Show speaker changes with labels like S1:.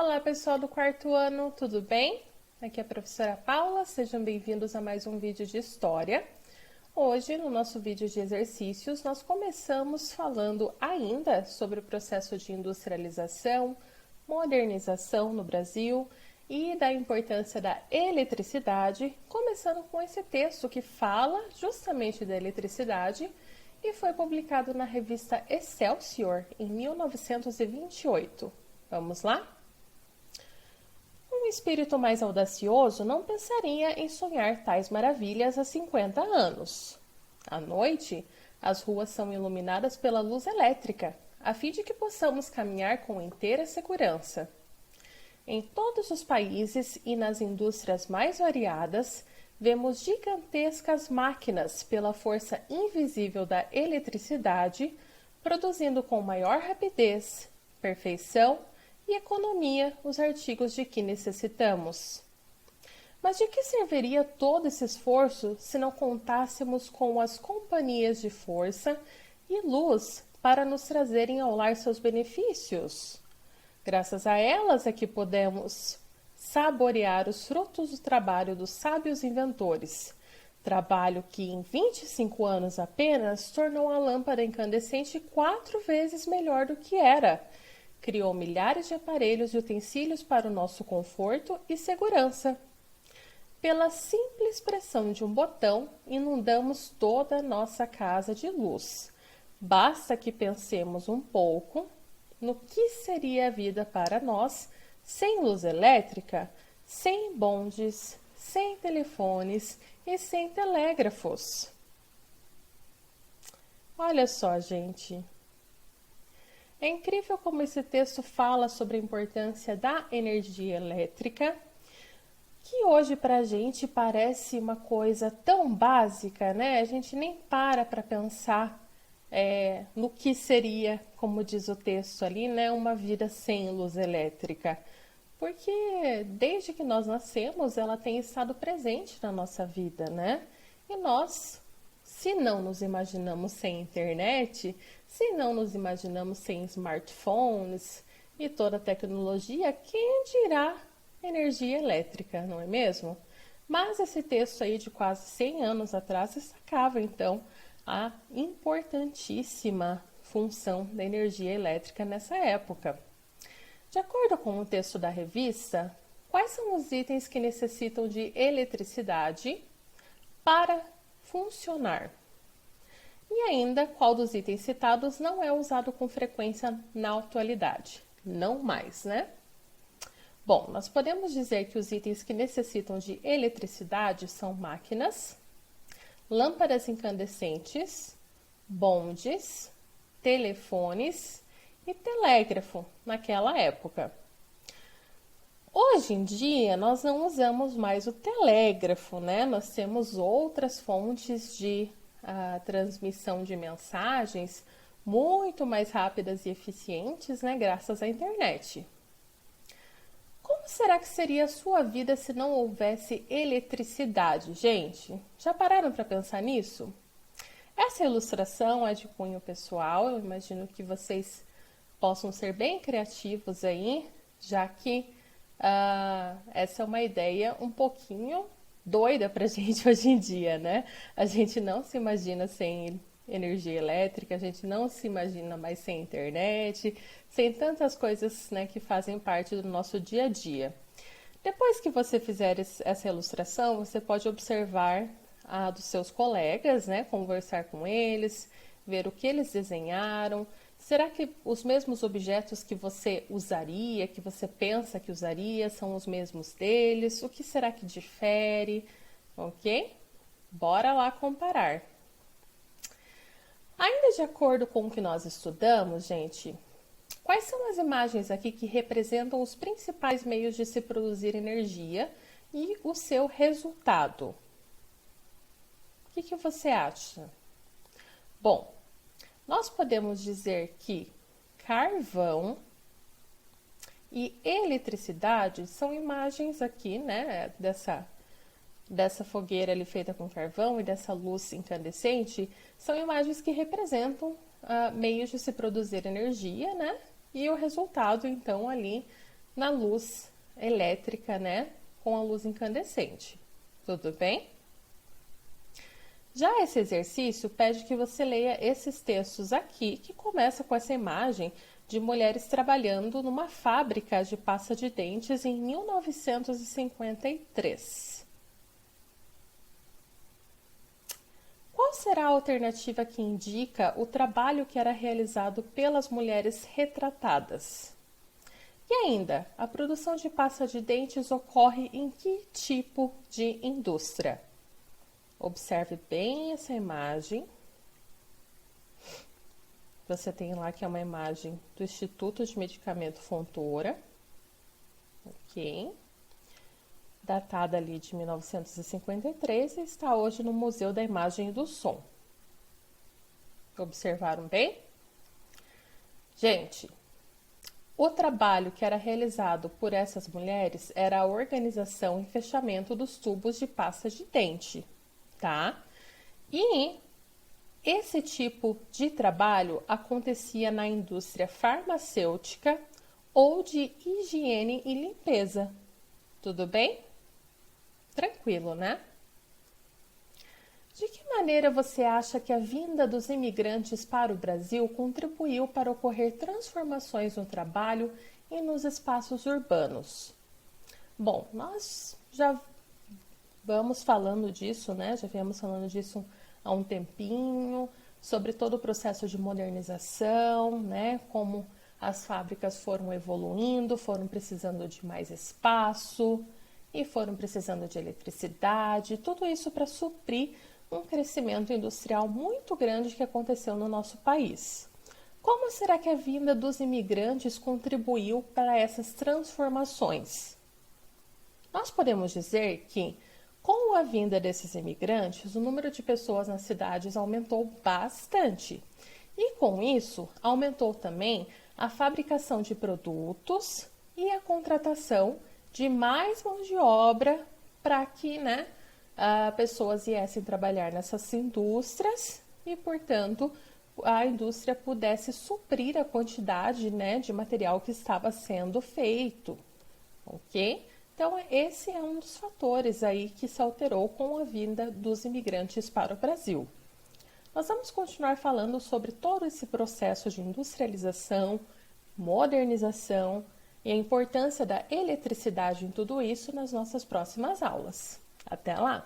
S1: Olá, pessoal do quarto ano, tudo bem? Aqui é a professora Paula, sejam bem-vindos a mais um vídeo de História. Hoje, no nosso vídeo de exercícios, nós começamos falando ainda sobre o processo de industrialização, modernização no Brasil e da importância da eletricidade, começando com esse texto que fala justamente da eletricidade e foi publicado na revista Excelsior em 1928. Vamos lá? Um espírito mais audacioso não pensaria em sonhar tais maravilhas há 50 anos. À noite, as ruas são iluminadas pela luz elétrica, a fim de que possamos caminhar com inteira segurança. Em todos os países e nas indústrias mais variadas, vemos gigantescas máquinas pela força invisível da eletricidade, produzindo com maior rapidez, perfeição e economia os artigos de que necessitamos. Mas de que serviria todo esse esforço se não contássemos com as companhias de força e luz para nos trazerem ao lar seus benefícios? Graças a elas é que podemos saborear os frutos do trabalho dos sábios inventores, trabalho que em 25 anos apenas tornou a lâmpada incandescente 4 vezes melhor do que era. Criou milhares de aparelhos e utensílios para o nosso conforto e segurança. Pela simples pressão de um botão, inundamos toda a nossa casa de luz. Basta que pensemos um pouco no que seria a vida para nós sem luz elétrica, sem bondes, sem telefones e sem telégrafos. Olha só, gente. É incrível como esse texto fala sobre a importância da energia elétrica, que hoje para a gente parece uma coisa tão básica, né? A gente nem para pensar no que seria, como diz o texto ali, né? Uma vida sem luz elétrica. Porque desde que nós nascemos, ela tem estado presente na nossa vida, né? E nós, se não nos imaginamos sem internet, se não nos imaginamos sem smartphones e toda a tecnologia, quem dirá energia elétrica, não é mesmo? Mas esse texto aí de quase 100 anos atrás destacava, então, a importantíssima função da energia elétrica nessa época. De acordo com o texto da revista, quais são os itens que necessitam de eletricidade para funcionar? E ainda, qual dos itens citados não é usado com frequência na atualidade? Não mais, né? Bom, nós podemos dizer que os itens que necessitam de eletricidade são máquinas, lâmpadas incandescentes, bondes, telefones e telégrafo naquela época. Hoje em dia, nós não usamos mais o telégrafo, né? Nós temos outras fontes de transmissão de mensagens muito mais rápidas e eficientes, né? Graças à internet. Como será que seria a sua vida se não houvesse eletricidade, gente? Já pararam para pensar nisso? Essa ilustração é de cunho pessoal, eu imagino que vocês possam ser bem criativos aí, já que essa é uma ideia um pouquinho doida pra gente hoje em dia, né? A gente não se imagina sem energia elétrica, a gente não se imagina mais sem internet, sem tantas coisas, né, que fazem parte do nosso dia a dia. Depois que você fizer essa ilustração, você pode observar a dos seus colegas, né, conversar com eles, ver o que eles desenharam. Será que os mesmos objetos que você usaria, que você pensa que usaria, são os mesmos deles? O que será que difere? Ok? Bora lá comparar. Ainda de acordo com o que nós estudamos, gente, quais são as imagens aqui que representam os principais meios de se produzir energia e o seu resultado? O que você acha? Bom, nós podemos dizer que carvão e eletricidade são imagens aqui, né, dessa fogueira ali feita com carvão e dessa luz incandescente, são imagens que representam meios de se produzir energia, né, e o resultado, então, ali na luz elétrica, né, com a luz incandescente. Tudo bem? Já esse exercício pede que você leia esses textos aqui, que começa com essa imagem de mulheres trabalhando numa fábrica de pasta de dentes em 1953. Qual será a alternativa que indica o trabalho que era realizado pelas mulheres retratadas? E ainda, a produção de pasta de dentes ocorre em que tipo de indústria? Observe bem essa imagem. Você tem lá que é uma imagem do Instituto de Medicamento Fontoura, ok? Datada ali de 1953 e está hoje no Museu da Imagem e do Som. Observaram bem? Gente, o trabalho que era realizado por essas mulheres era a organização e fechamento dos tubos de pasta de dente, tá? E esse tipo de trabalho acontecia na indústria farmacêutica ou de higiene e limpeza. Tudo bem? Tranquilo, né? De que maneira você acha que a vinda dos imigrantes para o Brasil contribuiu para ocorrer transformações no trabalho e nos espaços urbanos? Bom, nós já vamos falando disso, né? Já viemos falando disso há um tempinho, sobre todo o processo de modernização, né? Como as fábricas foram evoluindo, foram precisando de mais espaço e foram precisando de eletricidade, tudo isso para suprir um crescimento industrial muito grande que aconteceu no nosso país. Como será que a vinda dos imigrantes contribuiu para essas transformações? Nós podemos dizer que, com a vinda desses imigrantes, o número de pessoas nas cidades aumentou bastante. E com isso, aumentou também a fabricação de produtos e a contratação de mais mão de obra para que, pessoas viessem trabalhar nessas indústrias e, portanto, a indústria pudesse suprir a quantidade, de material que estava sendo feito, ok? Então, esse é um dos fatores aí que se alterou com a vinda dos imigrantes para o Brasil. Nós vamos continuar falando sobre todo esse processo de industrialização, modernização e a importância da eletricidade em tudo isso nas nossas próximas aulas. Até lá!